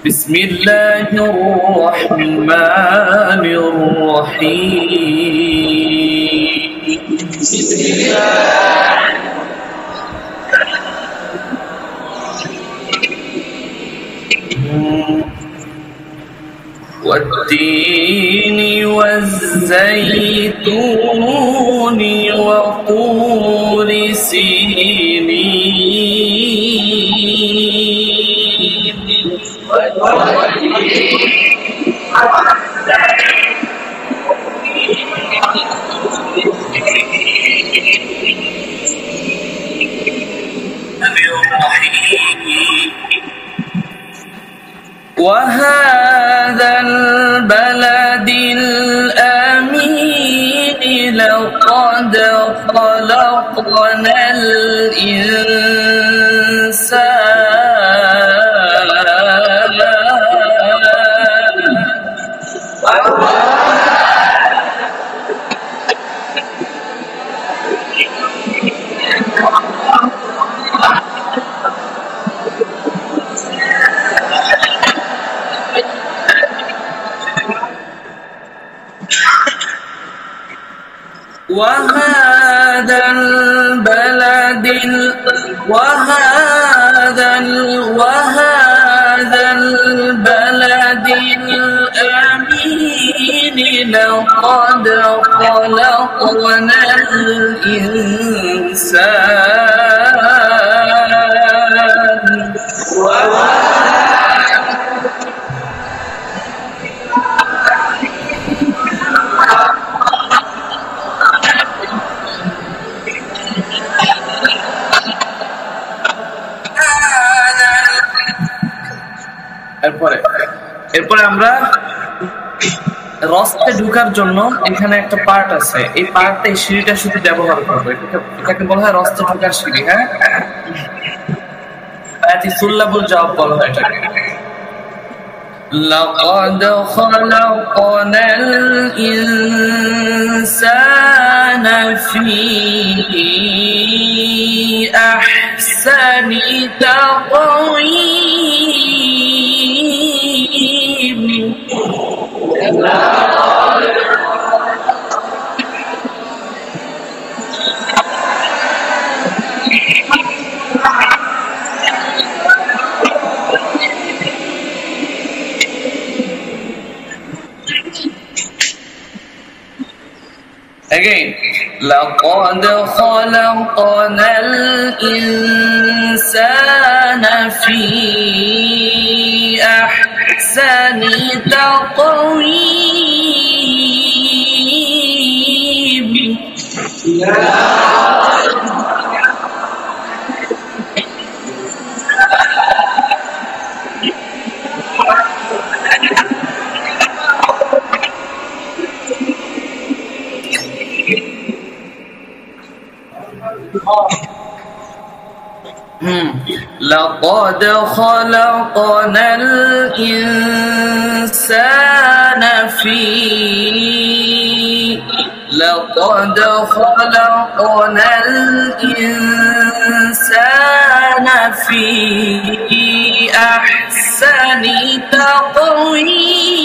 بسم الله الرحمن الرحيم بسم الله والتين والزيتون وطور سينين وهذا البلد الأمين لقد خلقنا وهذا البلد الأمين لقد خلقنا الإنسان এরপরে আমরা রস্তে ঢোকার জন্য এখানে একটা পার্ট আছে, এই পার্টে সিঁড়িটা শুধু ব্যবহার করবো, এটাকে বলা হয় রস্তে ঢোকার সিঁড়ি। হ্যাঁ, সুল্লাবুল জবাব বলা হয় এটাকে। لقد خلقنا الإنسان في أحسن تقويم Again, لقد خلقنا الإنسان في أحسن تقويم لقد خلقنا الإنسان في أحسن تقويم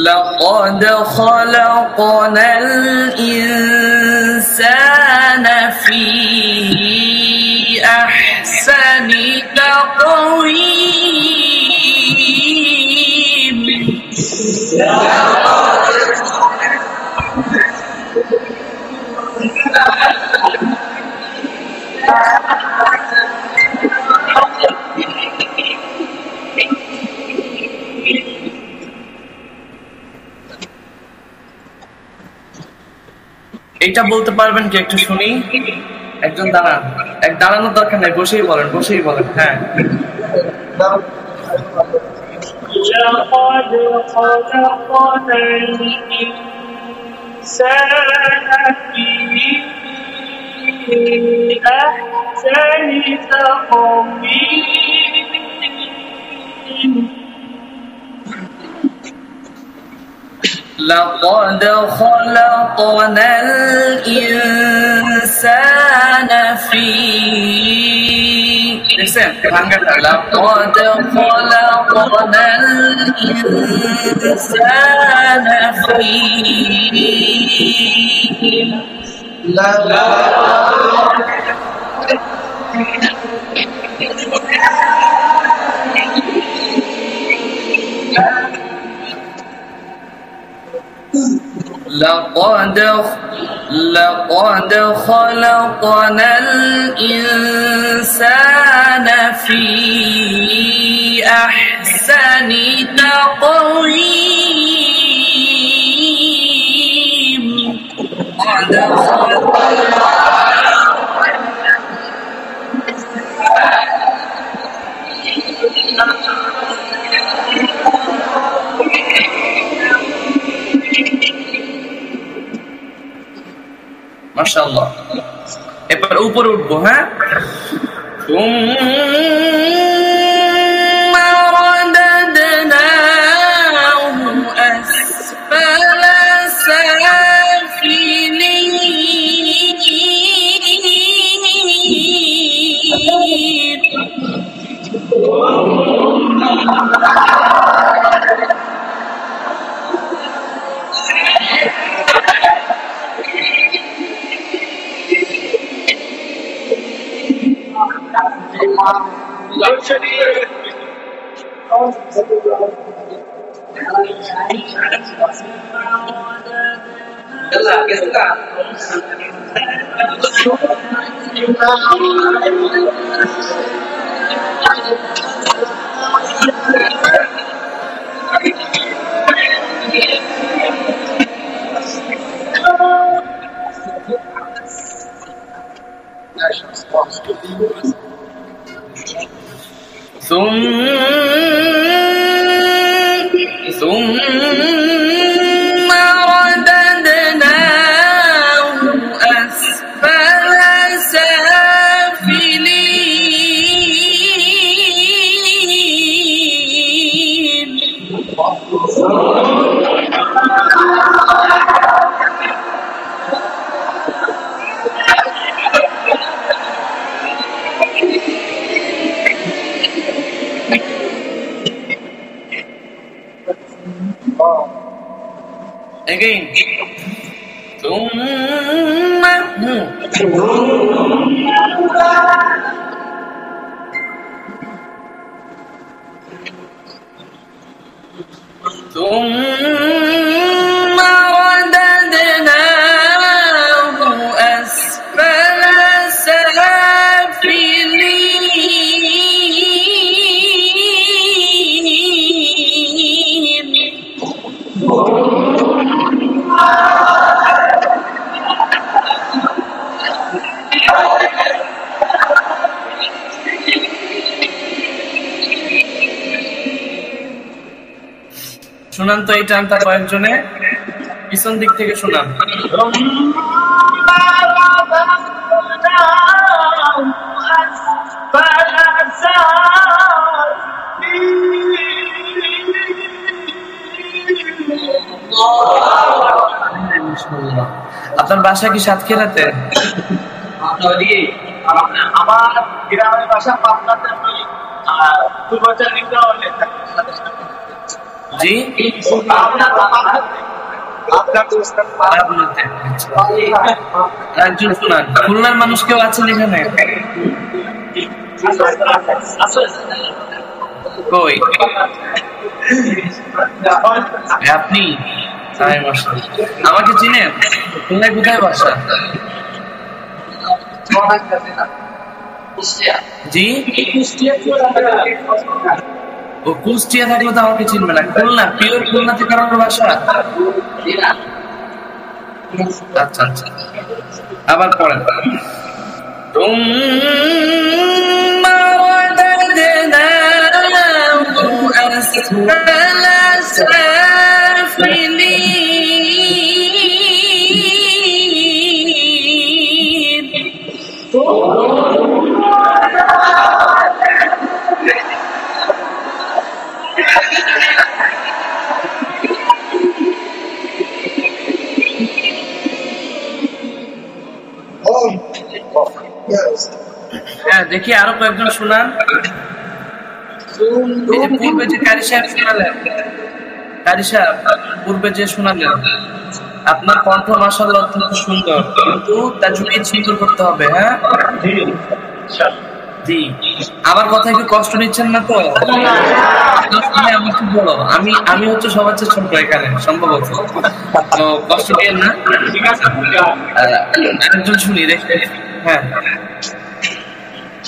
لقد خلقنا الإنسان في أحسن تقويم এটা বলতে পারবেন কি একটু শুনি? একজন দাঁড়ান, দাঁড়ানোর দরকার নাই, বসেই বলেন। হ্যাঁ, لقد خلقنا الإنسان في أحسن لقد خلقنا الإنسان في لقد خلقنا الإنسان في لقد خلقنا الإنسان في أحسن تقويم মাশাআল্লাহ এবার উপরে উঠবো হ্যাঁ ثم رددناه أسفل ثم رددناه أسفل سافلين Again. ثم رددناه أسفل سافلين শুনান তো এই টানটা কয়েকজনে পিছন দিক থেকে শুনান আপনার বাসা কি সাতক্ষীরাতে? আমার গ্রামের বাসা পাবনাতে। জি একজন শুনান। খুলনার মানুষ কেউ আছেন এখানে? কই আপনি? আমাকে চিনেন? খুলনায় কোথায় বাসা? জি ও কুষ্টিয়া থাকলে তো আমাকে চিনবে না। খুলনা পিওর খুলনা থেকে আমার বাসা। আচ্ছা আচ্ছা আবার পড়েন। হ্যাঁ দেখি আরো কয়েকজন শোনান। এই যে পূর্বে যে কারি সাহেব শোনালেন, কারি সাহেব পূর্বে যে শোনালেন, আপনার কণ্ঠ মাশাআল্লাহ অত্যন্ত সুন্দর, কিন্তু তাজউইদ সুন্দর করতে হবে। হ্যাঁ জি, আমার কথা কি কষ্ট নিচ্ছেন না তো? আমাকে বলো, আমি হচ্ছে সবার চেয়ে ছোট এখানে সম্ভবত, তো কষ্ট নিয়েন না। একজন শুনি দেখে। হ্যাঁ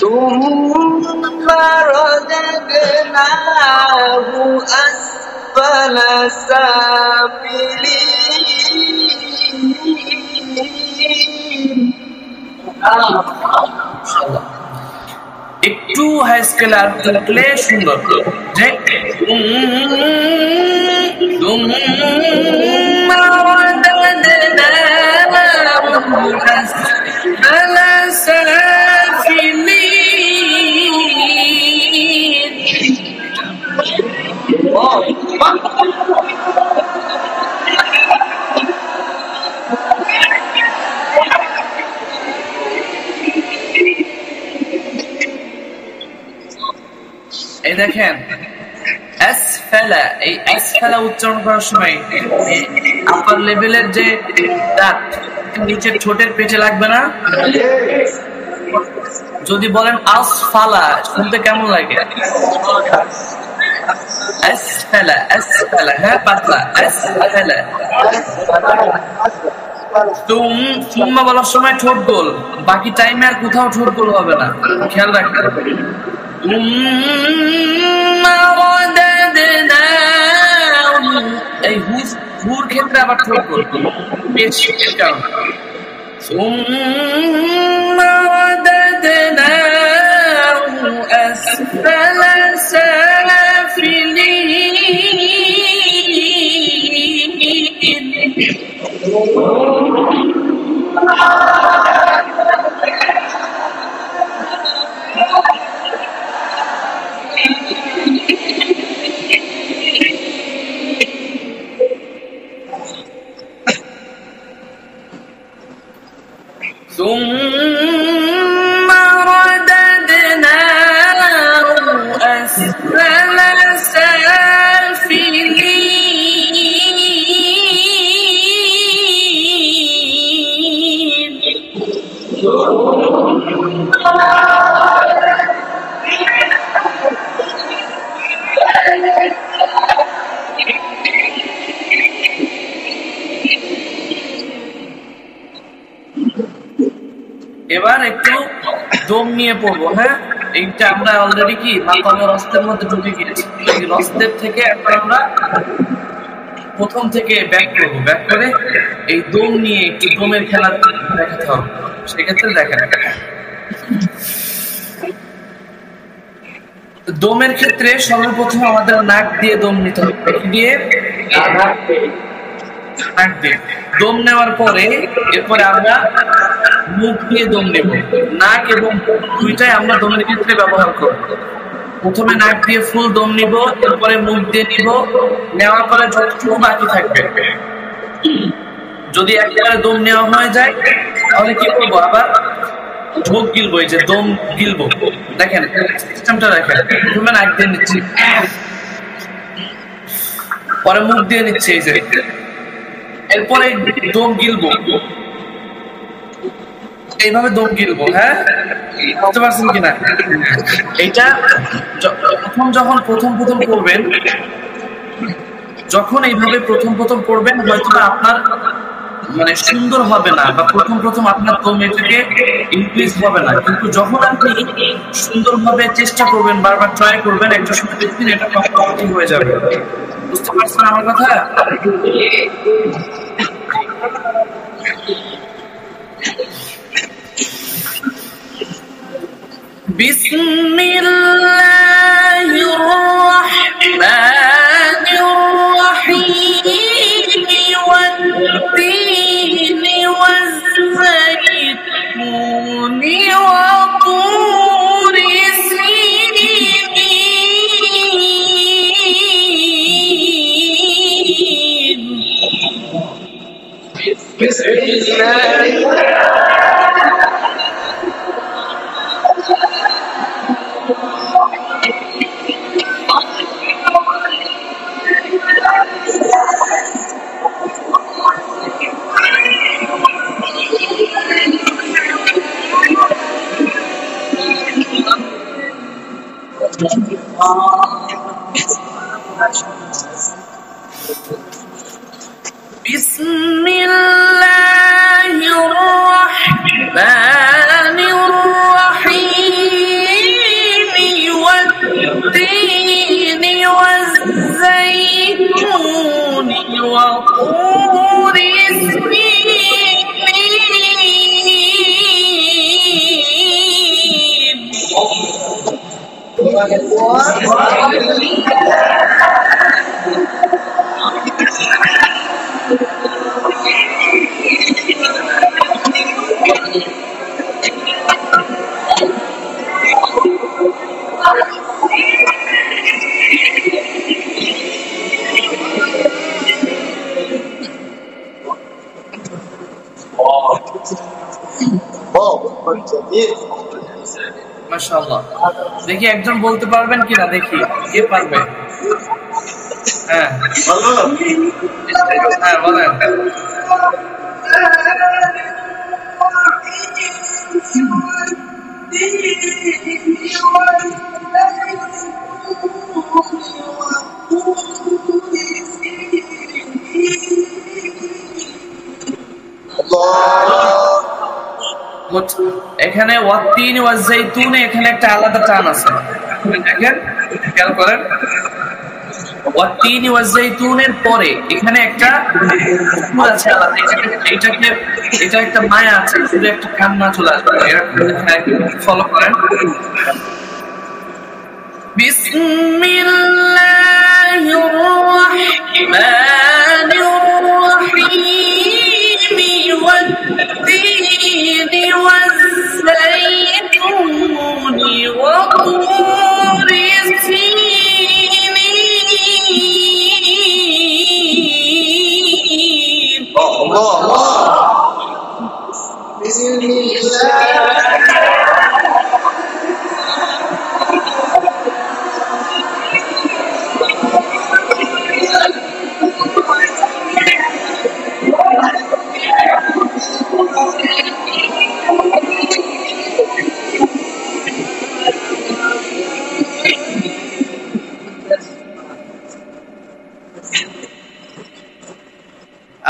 ثم رددناه أسفل سافلين একটু হাই স্কেল আর থাকলে সুন্দর যে এই দেখেন আসফালা, এই আসফালা উচ্চারণ করার সময় আপার লেভেলের যে দাঁত নিচের ঠোঁটের পেটে লাগবে না? যদি বলেন আসফালা শুনতে কেমন লাগে? আসফালা, আসফালা, হ্যাঁ পাতলা, আসফালা। সুম্মা বলার সময় ঠোঁট গোল, বাকি টাইমে আর কোথাও ঠোঁট গোল হবে না, খেয়াল রাখবেন। এই হুর ক্ষেত্রে আবার ঠোঁট গোল, বেশ কারণ ثم رددناه أسفل এবার একটু দম নিয়ে পড়বো। হ্যাঁ এইটা আমরা অলরেডি কি মাকামে রস্তের মধ্যে ঢুকে গিয়েছি, এই রস্তের থেকে এখন আমরা প্রথম থেকে ব্যাক করবো, ব্যাক করে এই দম নিয়ে একটু দমের খেলা দেখাতে হবে। সেক্ষেত্রে দেখেন দমের ক্ষেত্রে সর্বপ্রথম আমাদের নাক দিয়ে দম নিতে হবে, দিয়ে নাক দিয়ে দম নেওয়ার পরে এরপরে আমরা মুখ দিয়ে দম নেব। নাক এবং দুইটাই আমরা দমের ক্ষেত্রে ব্যবহার করব। প্রথমে নাক দিয়ে ফুল দম নিব, এরপরে মুখ দিয়ে নিব, নেওয়ার পরে যতটুকু বাকি থাকবে যদি একেবারে দম নেওয়া হয়ে যায় তাহলে কি করবো, আবার ঢোক গিলবো, এই যে দম গিলবো। দেখেন সিস্টেমটা দেখেন, প্রথমে নাক দিয়ে নিচ্ছি, পরে মুখ দিয়ে নিচ্ছি, এই যে এরপরে দম গিলবো, এইভাবে দম গিলবো। হ্যাঁ বুঝতে পারছেন কিনা? এইটা প্রথম করবেন, যখন এইভাবে প্রথম করবেন হয়তো আপনার মানে সুন্দর হবে না, বা প্রথম আপনার দম এটাকে ইনক্রিজ হবে না, কিন্তু যখন আপনি সুন্দরভাবে চেষ্টা করবেন, বারবার ট্রাই করবেন, একটা সময় দেখবেন এটা কমপ্লিট হয়ে যাবে। বুঝতে পারছেন আমার কথা? বিসমিল্লাহির রাহমানির রহিম ওয়াত-তিনি ওয়াজ-যাইতুনি ওয়া তুরি সিনিন। বিসমিল্লাহ বিসমিল্লাহির রাহমানির রহিম ওয়াত-তিনি ওয়াজ-যাইতুনি ওয়া তুরি সিনিন। মাশাআল্লাহ। দেখি একজন বলতে পারবেন কিনা, দেখি কে পারবে। হ্যাঁ হ্যাঁ বলেন। এখানে ওয়াত-তিন ওয়াজ-যাইতুন এখানে একটা আলাদা টান আছে, দেখেন খেয়াল করেন। ওয়াত-তিন ওয়াজ-যাইতুনের পরে এখানে একটা সুর আছে আলাদা, এটা একটা মায়া আছে, শুধু একটা কান্না চলে আসবে, ফলো করেন। বিসমিল্লাহির রাহমানির রহিম ওয়াত-তিনি ওয়াজ-যাইতুনি ওয়া তুরি সিনিন।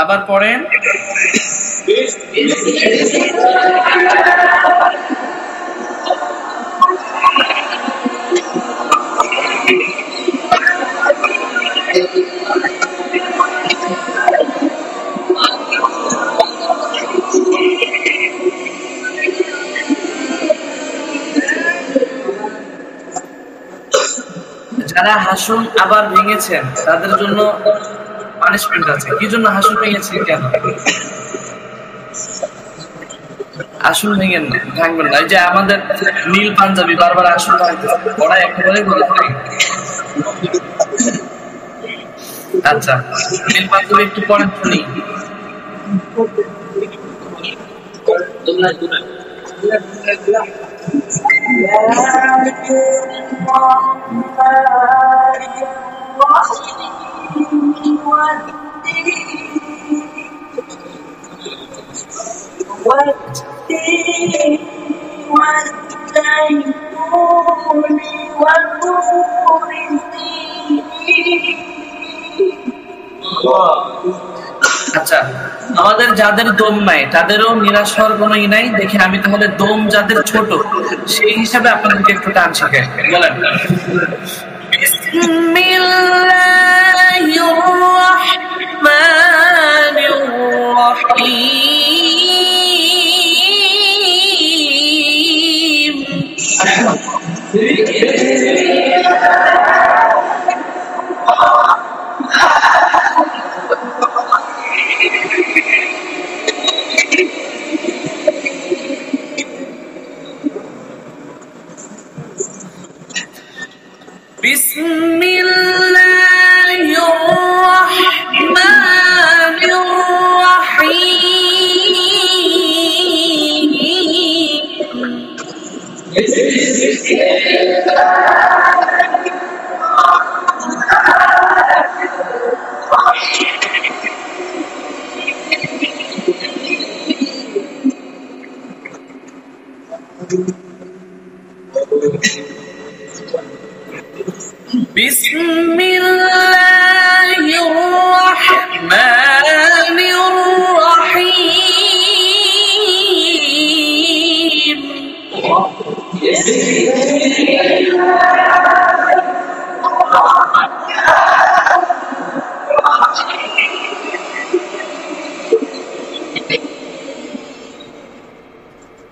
আবার পড়েন। যারা হাসুন আবার ভেঙেছেন তাদের জন্য পানিশমেন্ট আছে। কি জন্য হাসুন ভেঙেছেন, কেন? আসুন ভেঙেন না, ভাঙবেন না। এই যে আমাদের নীল পাঞ্জাবি বারবার আসুন ভাঙতেছে, ওরা একেবারে বলে থাকে। আচ্ছা, নীল পাঞ্জাবি একটু পরেন শুনি। আচ্ছা, আমাদের যাদের দম নাই তাদেরও নিরাশ হওয়ার কোনো ই নাই। দেখি আমি তাহলে দম যাদের ছোট সেই হিসাবে আপনাদেরকে একটু টান শেখাই। বলেন বিসমিল্লাহির রাহমানির রহিম। বিসমিল্লাহির রাহমানির রহিম।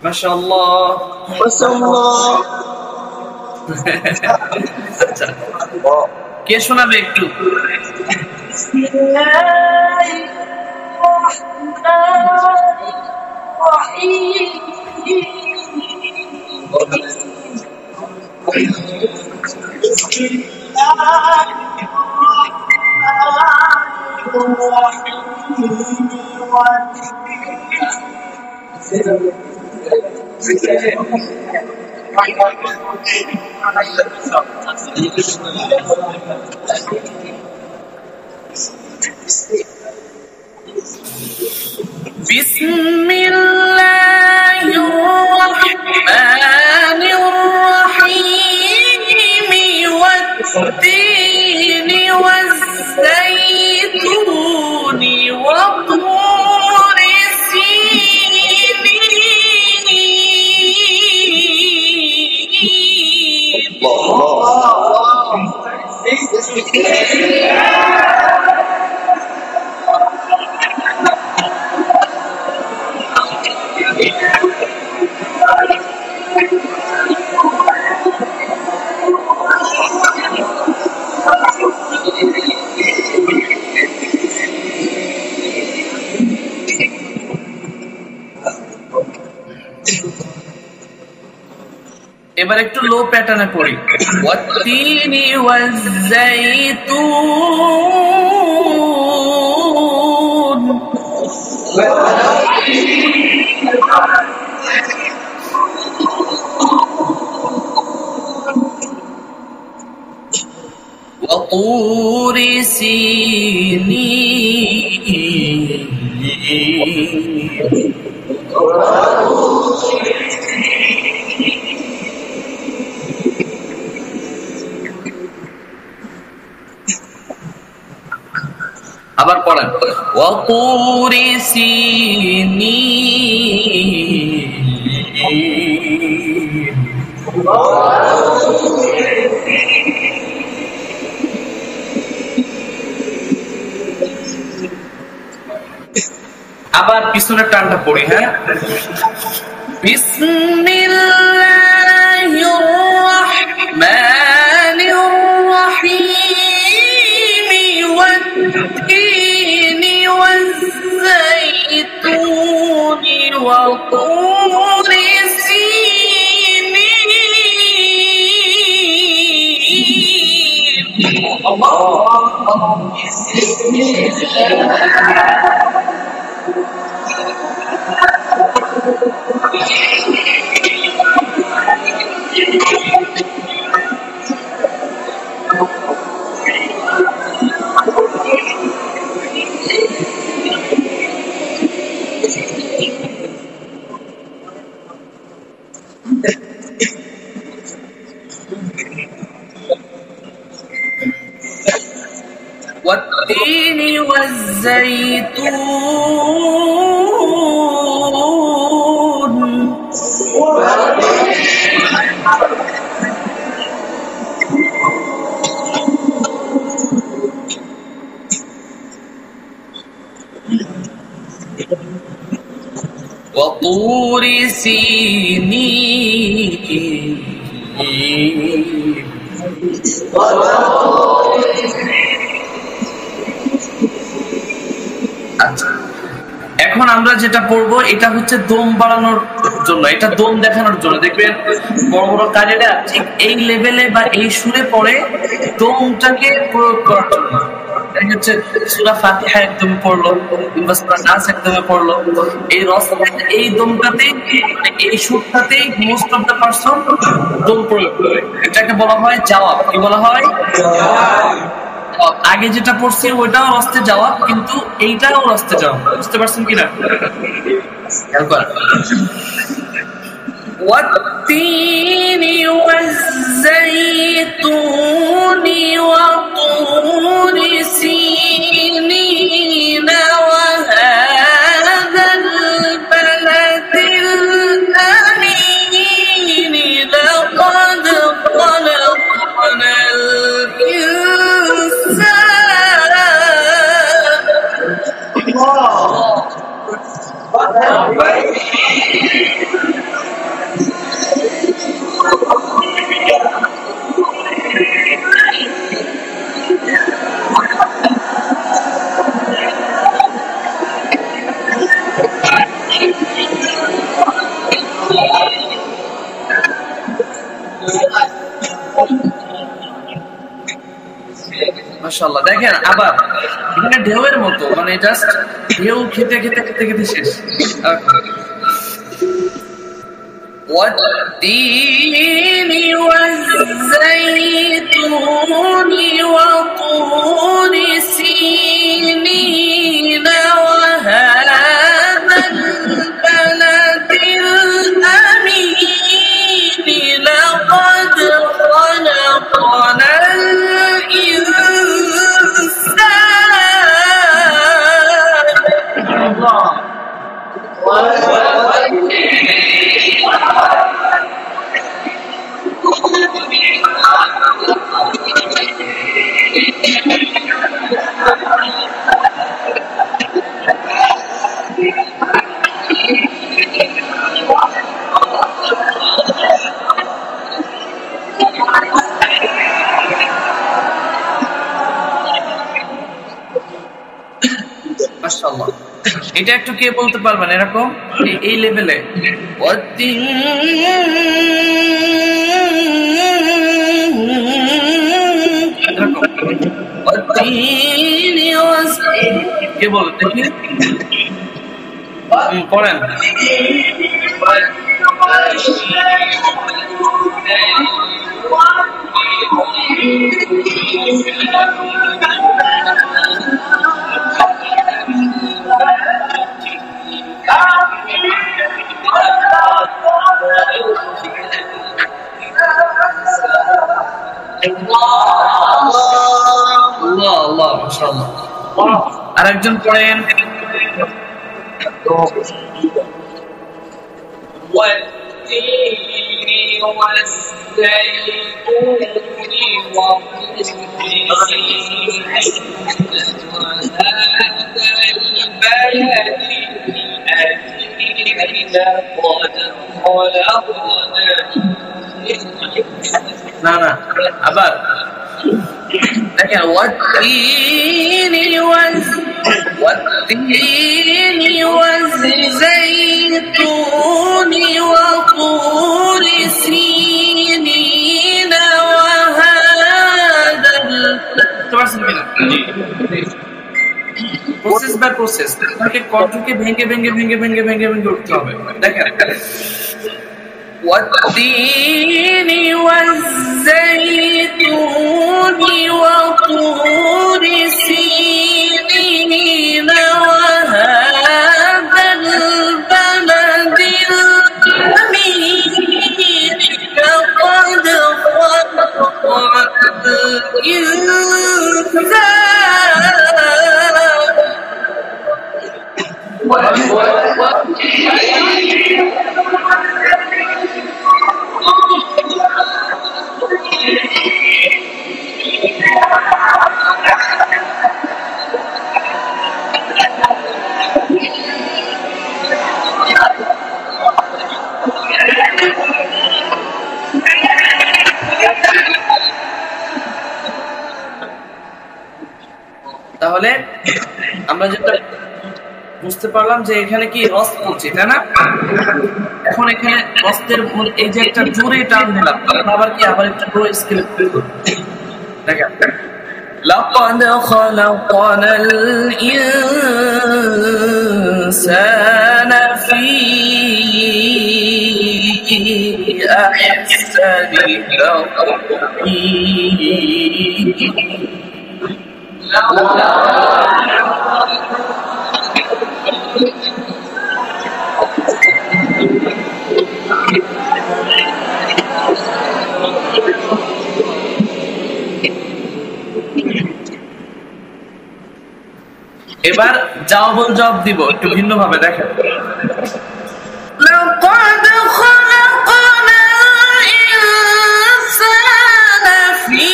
মাশাআল্লাহ। মাশাআল্লাহ। আচ্ছা, কে শোনাবে একটু? বিসমিল্লাহির রহমানির রহিম ওয়াত-তিনি ওয়াজ-যাইতুনি ওয়া তুরি এবার একটু লো প্যাটার্নে পড়ি। ওয়াত-তিনি ওয়াজ-যাইতুন ওয়া তুরি সিনিন। আবার পড়েন ওয়া তুরি সিনিন। আবার পিছনের টানটা পড়ি। হ্যাঁ, বিসমিল্লাহির রহমানির রহিম ওয়াত-তিনি ওয়াজ-যাইতুনি ওয়া তুরি والتين والزيتون وطور سينين আচ্ছা, এখন আমরা যেটা পড়বো এটা হচ্ছে দম বাড়ানোর জন্য, এটা দম দেখানোর জন্য। দেখবেন বড় বড় কাজেরা ঠিক এই লেভেলে বা এই সুরে পড়ে দমটাকে প্রয়োগ করার জন্য। হচ্ছে সূরা ফাতিহা একদম পড়লো কিংবা সূরা নাস একদম পড়লো, এই রসটাতে এই দমটাতেই এই সুরটাতেই মোস্ট অফ দ্য পারসন দম প্রয়োগ করে। এটাকে বলা হয় জওয়াব। কি বলা হয়? আগে যেটা পড়ছি ওইটাও রস্তে জওয়াব, কিন্তু এইটাও রস্তে জওয়াব। বুঝতে পারছেন কিনা? والتين والزيتون وطور سينين وهذا البلد الأمين لقد خلقنا الإنسان মাশাআল্লাহ। দেখেন আবার এখানে ঢেউয়ের মতো, মানে জাস্ট ঢেউ খেতে খেতে খেতে খেতে শেষ। والتين والزيتون وطور سينين وهذا البلد الأمين لقد خلقنا الإنسان. মাশাআল্লাহ। এটা একটু কে বলতে পারবেন এরকম এই লেভেলে? কে বল দেখি, পড়েন। আল্লাহ মাশাআল্লাহ। আরেকজন পড়েন। والتين والزيتون وطور سينين وهذا البلد الأمين لقد خلقنا না না আবার দেখেন والتين والزيتون وطور سينين وهذا প্রসেস বাই প্রসেস আপনাকে কণ্ঠকে ভেঙে ভেঙে ভেঙে ভেঙে ভেঙে ভেঙে উঠতে হবে। দেখেন والتين والزيتون وطور سينين وهذا البلد الأمين لقد خلقنا তাহলে আমরা যেটা বুঝতে পারলাম যে এখানে কি রস পড়ছে, তাই না? এখন এখানে রসের এই যে একটা জোরে টান দিলাম, আবার কি আবার একটা লো স্কেল দেখেন لقد خلقنا الإنسان في أحسن এবার জবাব জবাব দিব একটু ভিন্ন ভাবে। দেখেন لقد خلقنا الإنسان في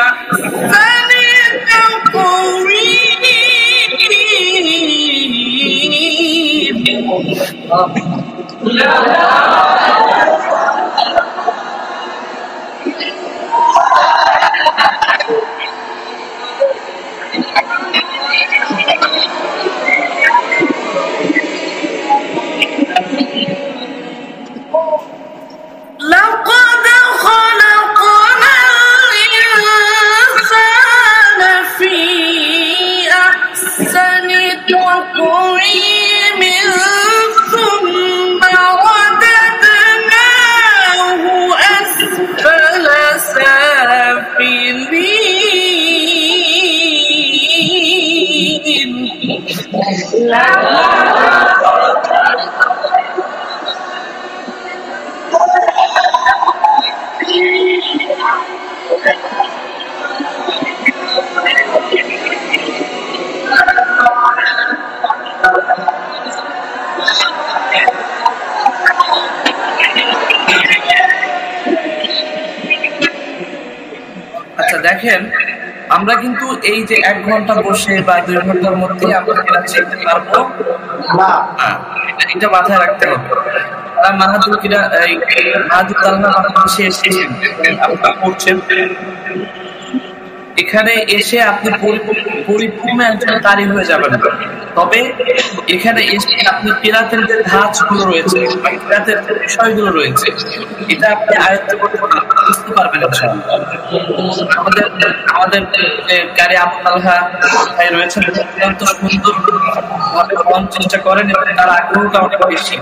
أحسن تقويم. দেখেন আমরা কিন্তু এই যে 1 ঘন্টা বসে বা 2 ঘন্টার মধ্যে আমরা কেরাত শিখতে পারবো না, এটা মাথায় রাখতে হবে। মাহাদুর তালহা বাংলাদেশে এসেছেন, আপনারা পড়ছেন, এখানে এসে আপনি পরিপূর্ণ একজন কারি হয়ে যাবেন। তবে এখানে এসে আপনি কিরাতের যে ধাঁচগুলো রয়েছে বা কিরাতের যে বিষয়গুলো রয়েছে এটা আপনি আয়ত্ত করতে বুঝতে পারবেন ইনশাআল্লাহ। আমাদের কারি আবু তালহা ভাই রয়েছেন, অত্যন্ত সুন্দর ভাবে বলার চেষ্টা করেন এবং তার আগ্রহটা অনেক বেশি।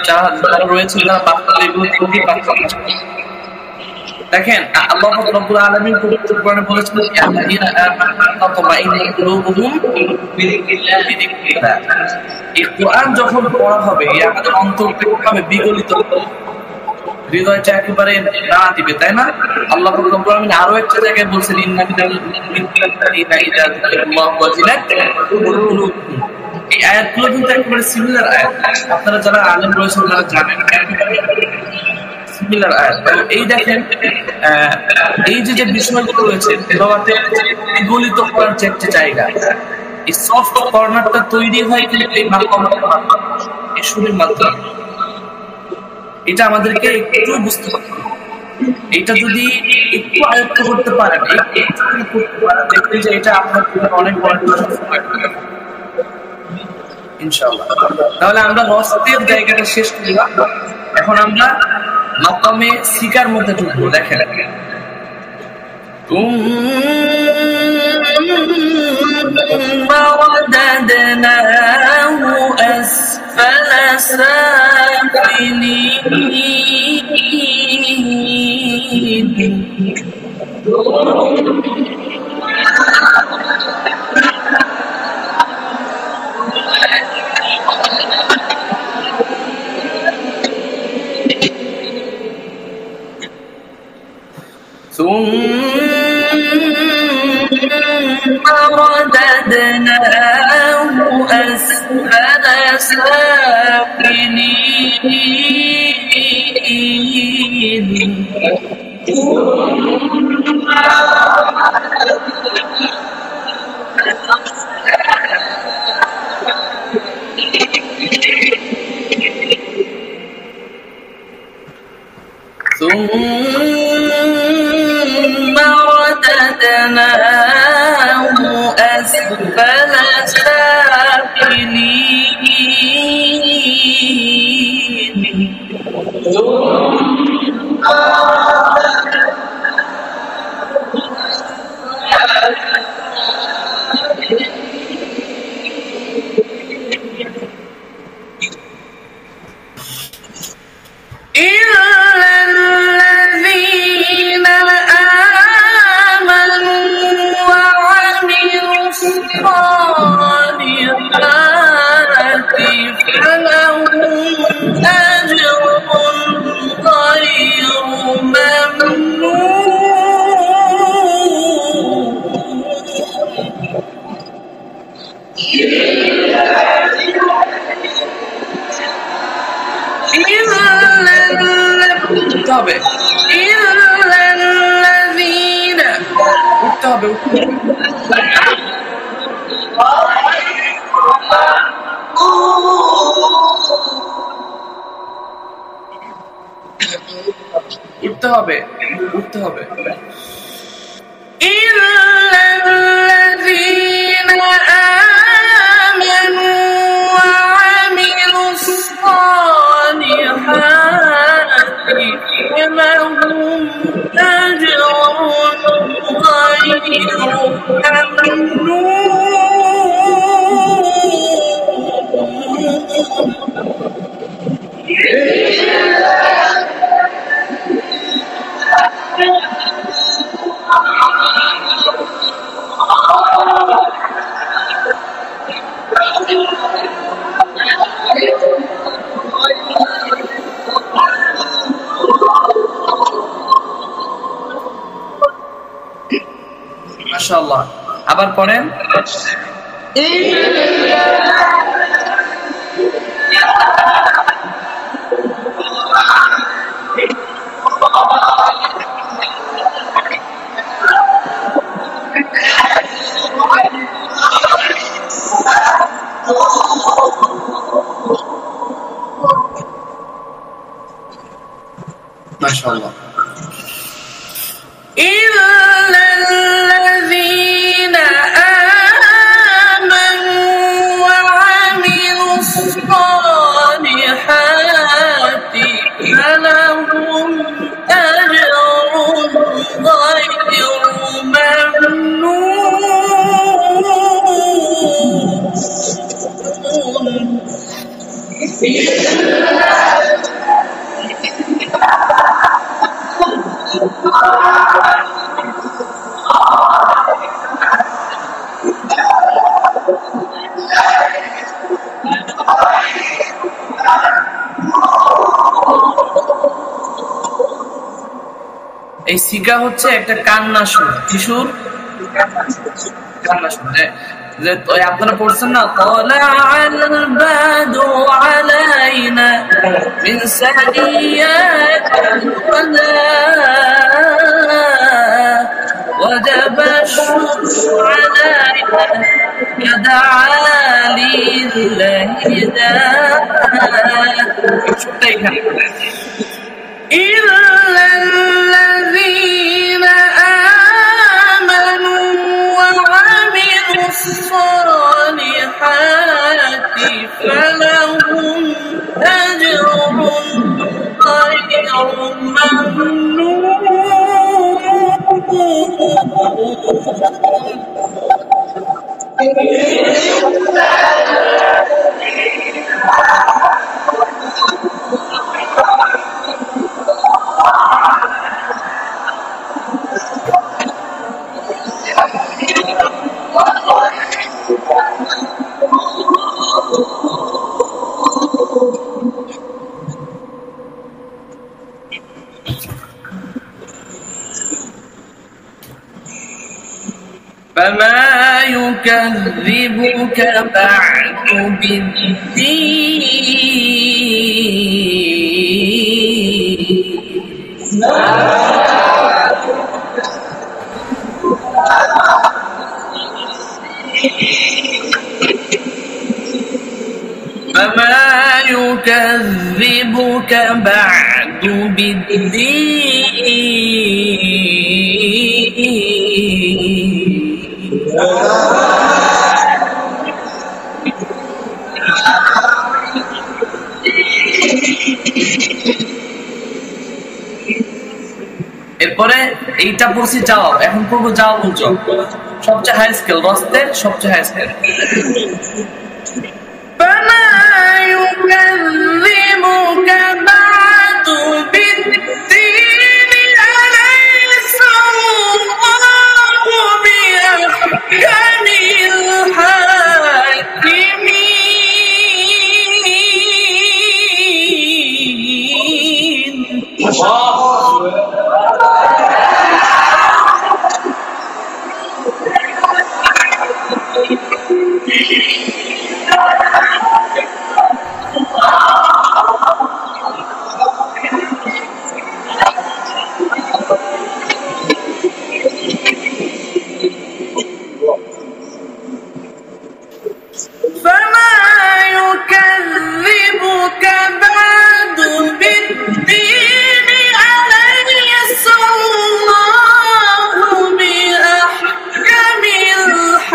যারা রয়েছেন তারা বাস্তবে এগুলো খুবই পাচ্ছেন। দেখেন আল্লাহ রাব্বুল আলামিন পবিত্র কোরআনে বলেছেন আল্লাযীনা আমানু তাতমাইন্নু কুলুবুহুম বিযিকরিল্লাহ। এই কোরআন যখন পড়া হবে আমাদের অন্তরটা বিগলিত, হৃদয়টা একেবারে নাড়া দিবে, তাই না? আল্লাহ রাব্বুল আলামিন আরো একটা জায়গায় বলছেন ইন্না মিনাল মুমিনিনা ইযা যাকারাল্লাহু ওয়াজিলাত কুলুবুহুম। এই আয়াতগুলো কিন্তু একেবারে সিমিলার আয়াত, আপনারা যারা আলেম রয়েছেন তারা জানেন সিমিলার আয়াত। এই দেখেন এই যে বিষয়গুলো রয়েছে তেলাওয়াতে বিগলিত করার যে একটা জায়গা, এই সফট কর্নারটা তৈরি হয় কিন্তু এই এই সুরের মাধ্যমে। এটা আমাদেরকে একটু বুঝতে হবে। এটা যদি একটু আয়ত্ত করতে পারেন, দেখবেন যে এটা আপনার অনেক বড় ইনশাআল্লাহ। তাহলে আমরা রসদের জায়গাটা শেষ করলাম, এখন আমরা মাকামে সিকার মধ্যে ঢুকবো। দেখেন ثم رددناه أسفل سافلين ثم رددناه أسفل سافلين ثم رددناه أسفل سافلين উঠতে হবে মাশাআল্লাহ। আবার পড়েন মাশাআল্লাহ। ইল্লাল্লাযীনা আমানু ওয়া আমিলুস সালিহাতি ফালাহুম আজরুন গায়রু মামনুন। এই সিগা হচ্ছে একটা কান্না সুর। কি সুর? কান্না সুর। যে আপনারা পড়ছেন না, তালাআল বাদু আলাইনা মিন সানিয়াতিল ওয়ালা ওয়াজাবা শুকরু আলাইনা ইয়াদআ লিল্লাহিদা। ছোট্ট এখানে الذين آمنوا وعملوا الصالحات فلهم أجر غير ممنون. فما يكذبك بعد بالدين. فما يكذبك بعد بالدين. এরপরে এইটা পড়ছি যাও, এখন পড়বো যাও বলছো সবচেয়ে হাই স্কেল, রস্তের সবচেয়ে হাই স্কেল। فما يكذبك بعد بالدين أليس الله بأحكم الحاكمين.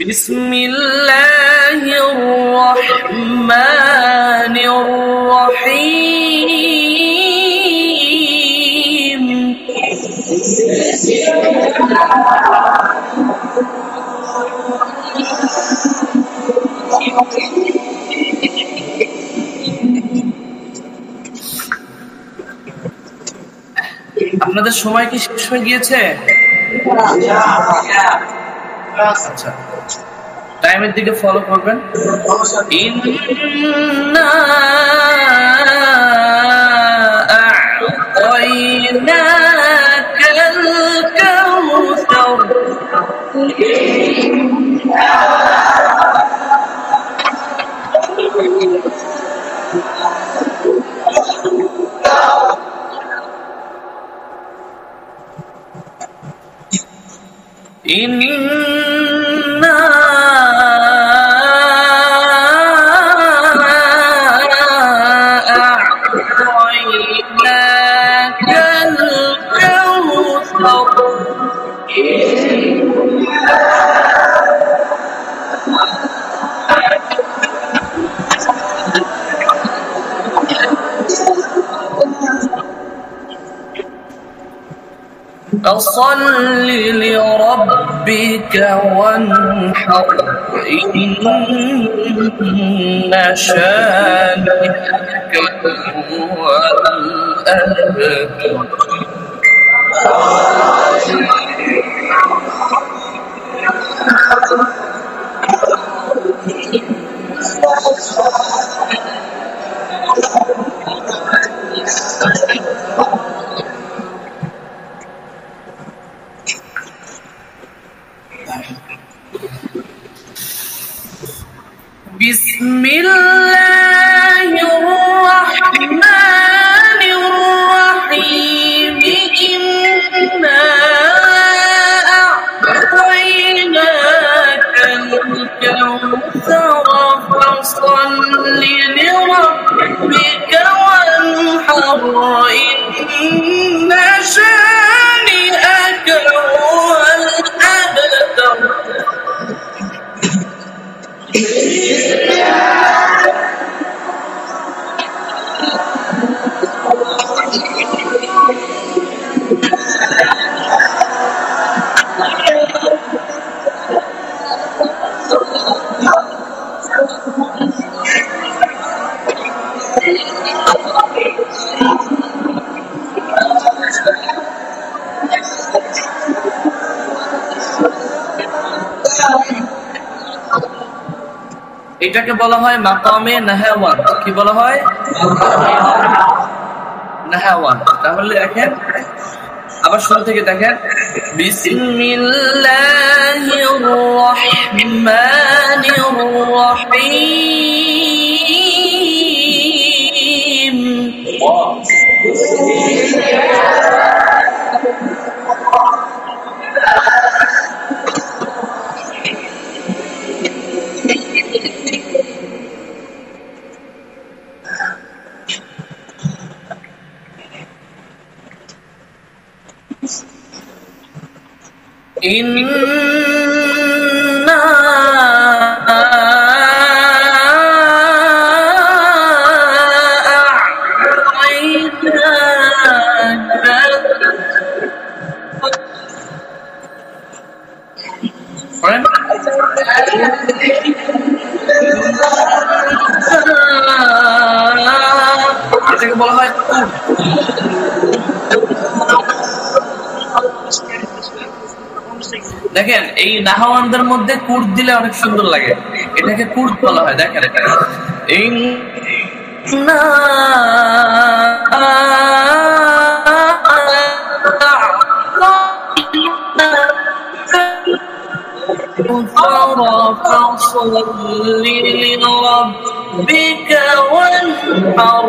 بسم الله الرحمن الرحيم. আপনাদের সময় কি শেষ হয়ে গিয়েছে? আচ্ছা, টাইমের দিকে ফলো করবেন। ইন্না إنا أعطيناك الكوثر فصل لربك وانحر إن شانئك هو الأبتر بسم الله الرحمن الرحيم إنا أعطيناك الكوثر فصل لربك وانحر إن شانئك هو الأبتر এটাকে বলা হয় মাকামে নাহাওয়ান। কি বলা হয়? নাহাওয়ান। তাহলে দেখেন আবার শুরু থেকে দেখেন বিসমিল্লাহির রহমানির রহিম إنا এটাকে বলা হয় দেখেন এই নাহাওয়ানদের মধ্যে কুর্দ দিলে অনেক সুন্দর লাগে, এটাকে কুর্দ বলা হয়। দেখেন এই فصل لربك وانحر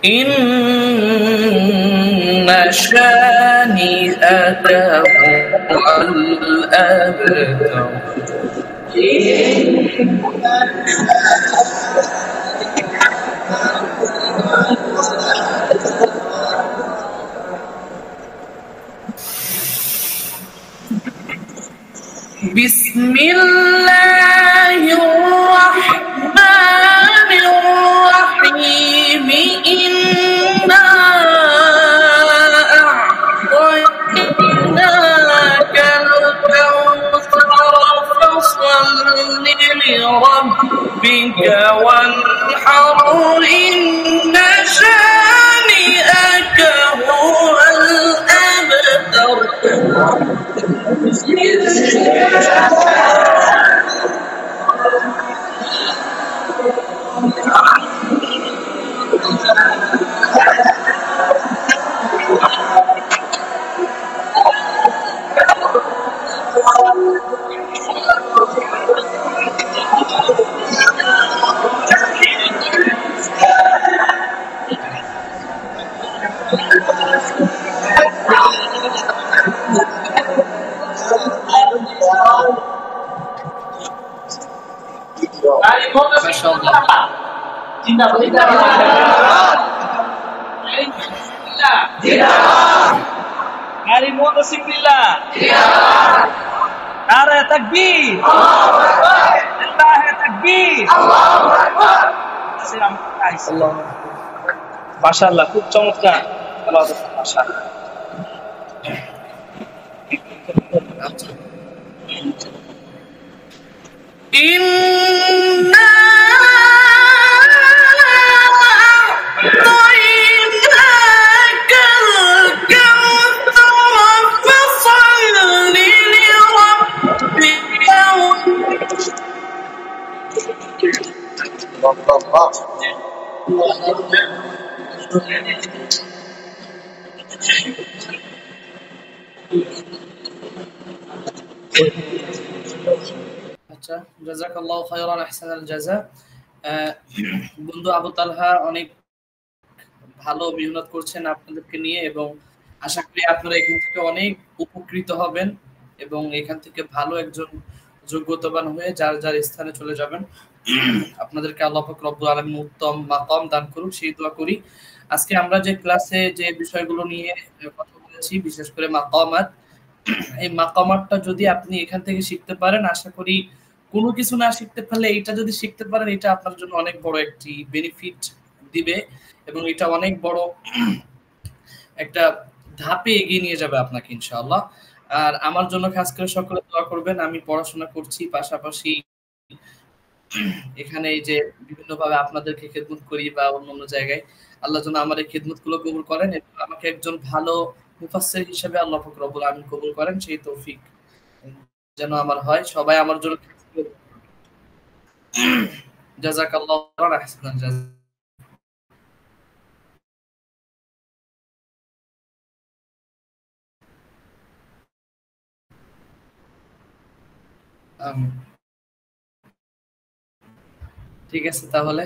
إن شانئك هو الأبتر بسم الله الرحمن الرحيم إنا أعطيناك الكوثر فصل لربك وانحر إن شانئك هو الأبتر মাশাআল্লাহ, খুব চমৎকার। মাশাআল্লাহ। আচ্ছা, জাযাকাল্লাহু খায়রান, আহসানাল জাযা। বন্ধু আবু তালহা অনেক ভালো মেহনত করছেন আপনাদেরকে নিয়ে, এবং আশা করি আপনারা এখান থেকে অনেক উপকৃত হবেন এবং এখান থেকে ভালো একজন যোগ্যতাবান হয়ে যার যার স্থানে চলে যাবেন। আপনাদেরকে আল্লাহ পাক রব্বুল আলামিন উত্তম মাকাম দান করুন, সেই দোয়া করি। আজকে আমরা যে ক্লাসে যে বিষয়গুলো নিয়ে কথা বলেছি, বিশেষ করে মাকামাত, এই মাকামাতটা যদি আপনি এখান থেকে শিখতে পারেন, আশা করি কোনো কিছু না শিখতে পারলে এইটা যদি শিখতে পারেন, এটা আপনার জন্য অনেক বড় একটি বেনিফিট দিবে এবং এটা অনেক বড় একটা ধাপে এগিয়ে নিয়ে যাবে আপনাকে ইনশাআল্লাহ। আর আমার জন্য খাস করে সকলে দোয়া করবেন। আমি পড়াশোনা করছি, পাশাপাশি এখানে এই যে বিভিন্নভাবে আপনাদেরকে খেদমত করি বা অন্যান্য জায়গায়, আল্লাহ যেন আমার এই খেদমতগুলো কবুল করেন এবং আমাকে একজন ভালো মুফাসসির হিসেবে আল্লাহ পাক রব্বুল আলামিন কবুল করেন, সেই তৌফিক যেন আমার হয়। সবাই আমার জন্য জাযাকাল্লাহু খায়রান, আহসানাল জাযা। ঠিক আছে তাহলে।